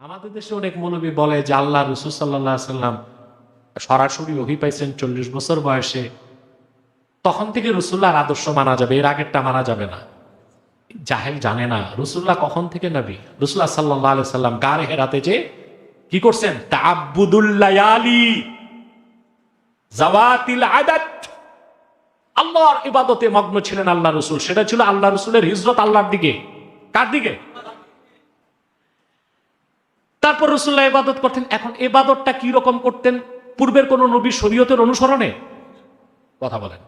আমাদের দেশে অনেক মৌলবী বলে যে আল্লাহ রাসূল সাল্লাল্লাহু আলাইহি সাল্লাম সরাসরি ওহী পাইছেন 40 বছর বয়সে, তখন থেকে রাসূলুল্লাহর আদর্শ মানা যাবে, এর আগেরটা মানা যাবে না। জাহেল জানে না রাসূলুল্লাহ কখন থেকে নবী। রাসূলুল্লাহ সাল্লাল্লাহু আলাইহি সাল্লাম গারে হেরাতে যে কি করছেন, তাআব্বুদুল লায়ালি যাওয়াতিল আদাদ, আল্লাহর ইবাদতে মগ্ন ছিলেন আল্লাহ রাসূল। সেটা ছিল আল্লাহ রাসূলের হিজরত আল্লাহর দিকে। কার দিকে? তারপর রাসূলুল্লাহ ইবাদত করতেন। এখন ইবাদতটা কি রকম করতেন? পূর্বের কোন নবী শরীয়তের অনুসরণে? কথা বলেন।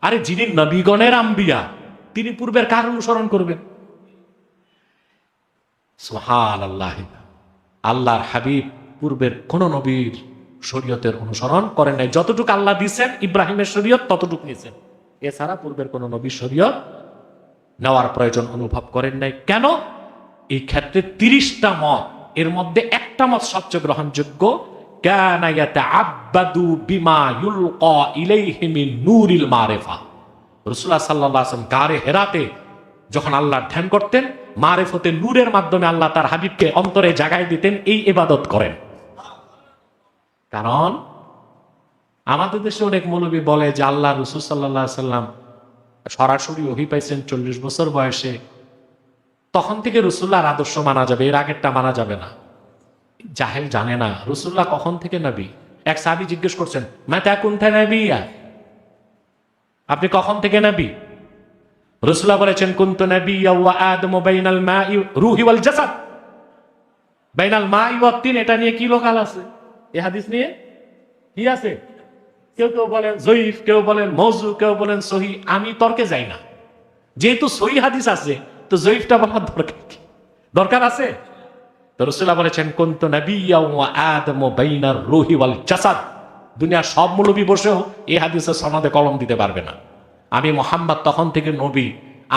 আরে যিনি নবীগণের আম্বিয়া, তিনি পূর্বের কার অনুসরণ করবেন? সুবহানাল্লাহ। আল্লাহর হাবিব পূর্বের কোন নবীর শরীয়তের অনুসরণ করেন নাই। যতটুকু আল্লাহ দিয়েছেন ইব্রাহিমের শরীয়ত ততটুকু নিয়েছেন, এছাড়া পূর্বের কোন নবীর শরীয়ত নেওয়ার প্রয়োজন অনুভব করেন নাই। কেন? এই ক্ষেত্রে 30টা মত, এর মধ্যে একটা মত সবচেয়ে গ্রহণযোগ্য। কানা ইয়াতাআব্বাদু বিমা ইউলকা ইলাইহি মিন নূরিল মারিফা। রাসূলুল্লাহ সাল্লাল্লাহু আলাইহি ওয়াসাল্লাম গারে হেরাতে যখন আল্লাহর ধ্যান করতেন, মারিফতে নূরের মাধ্যমে আল্লাহ তার হাবিবকে অন্তরে জাগায় দিতেন, এই ইবাদত করেন। কারণ আমাদের দেশে অনেক মৌলবী বলে যে আল্লাহ রাসূল সাল্লাল্লাহু আলাইহি ওয়াসাল্লাম সরাসরি ওহী পাইছেন 40 বছর বয়সে, তখন থেকে রাসূলুল্লাহর আদর্শ মানা যাবে, এর আগেরটা মানা যাবে না। জাহেল জানে না রাসূলুল্লাহ কখন থেকে নবী। এক সাহাবী জিজ্ঞেস করছেন, মাতা কুনতা নবিয়্যা, আপনি কখন থেকে নবী? রাসূলুল্লাহ বলেছেন, কুনতু নবিয়্যা ওয়া আদমু বাইনাল মাই রূহি ওয়াল জাসাদ, বাইনাল মাই ওয়াত তিন। এটা নিয়ে কি লোকাল আছে? এই হাদিস নিয়ে কি আছে? কেউ কেউ বলেন জয়ীফ, কেউ বলেন মওযু, কেউ বলেন সহিহ। আমি তর্কে যাই না, যেহেতু সহিহ হাদিস আছে তো জয়ীফটা বলার দরকার কি? দরকার আছে? তো রাসূলুল্লাহ বলেছেন, কুনতু নবিয়্যা ওয়া আদমু বাইনার রূহি ওয়াল জাসাদ। দুনিয়ার সব মৌলবী বসেও এই হাদিসের সনদে কলম দিতে পারবে না। আমি মুহাম্মদ তখন থেকে নবী,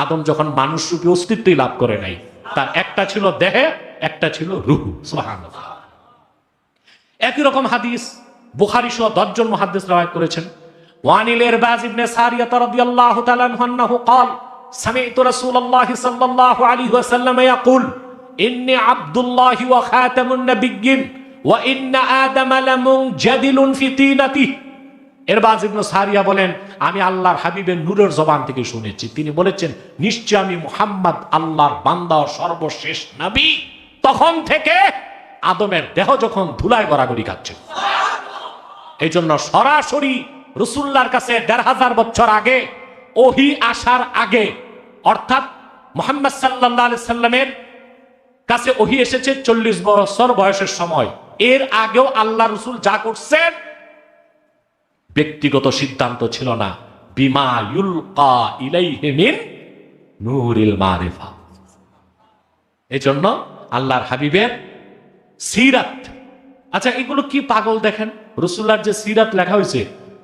আদম যখন মানুষ রূপে অস্তিত্বই লাভ করে নাই। তার একটা ছিল দেহে, একটা ছিল রূহ। সুবহানাল্লাহ। একই রকম হাদিস বুখারী সহ 10 জন মুহাদ্দিস রওয়ায়াত করেছেন। ওয়ানিল ইরবাজ ইবনে সারিয়া রাদিয়াল্লাহু তাআলা আনহু قال سمعت رسول الله صلى الله عليه وسلم يقول إني عبد الله وخاتم النبيين وإن آدم لمنجدل في طينته। ইরবাজ ইবনে সারিয়া বলেন, আমি আল্লাহর হাবিবের নূরের জবান থেকে শুনেছি, তিনি বলেছেন, নিশ্চয় আমি মুহাম্মদ আল্লাহর বান্দা ও সর্বশেষ নবী। তখন থেকে আদমের দেহ যখন ধুলায় গড়াগড়ি খাচ্ছে। এই জন্য সরাসরি রাসূলুল্লাহর কাছে ১৫০০ বছর আগে, ওহী আসার আগে, অর্থাৎ মুহাম্মদ সাল্লাল্লাহু আলাইহি সাল্লামের কাছে ওহী এসেছে 40 বছর বয়সের সময়। এর আগেও আল্লাহ রাসূল যা করছেন ব্যক্তিগত সিদ্ধান্ত ছিল না, বিমা ইউলকা ইলাইহি মিন নূরিল মারিফা। এজন্য আল্লাহর হাবিবের সিরাত, আচ্ছা এগুলো কি পাগল দেখেন, রাসূলুল্লাহর যে সিরাত লেখা হয়েছে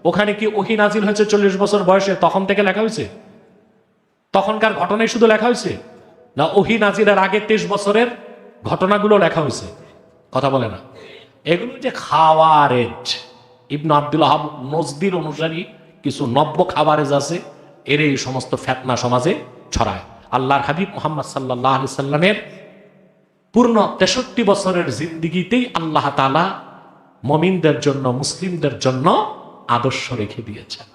ওখানে কি ওহী নাজিল হয়েছে 40 বছর বয়সে তখন থেকে লেখা হয়েছে? তখনকার ঘটনাই শুধু লেখা হয়েছে, না ওহী নাজিলের আগে 23 বছরের ঘটনাগুলো লেখা হয়েছে? কথা বলে না। এগুলো যে খাওয়ারেজ, ইবনে আব্দুল ওয়াহাব নজদির অনুসারী কিছু নব্য খাওয়ারেজ আছে, এর এই সমস্ত ফিতনা সমাজে ছড়ায়। আল্লাহর হাবিব মুহাম্মদ সাল্লাল্লাহু আলাইহি সাল্লামের পূর্ণ 63 বছরের জিন্দেগিতেই আল্লাহ তাআলা মুমিনদের জন্য, মুসলিমদের জন্য আদর্শ রেখে দিয়েছেন।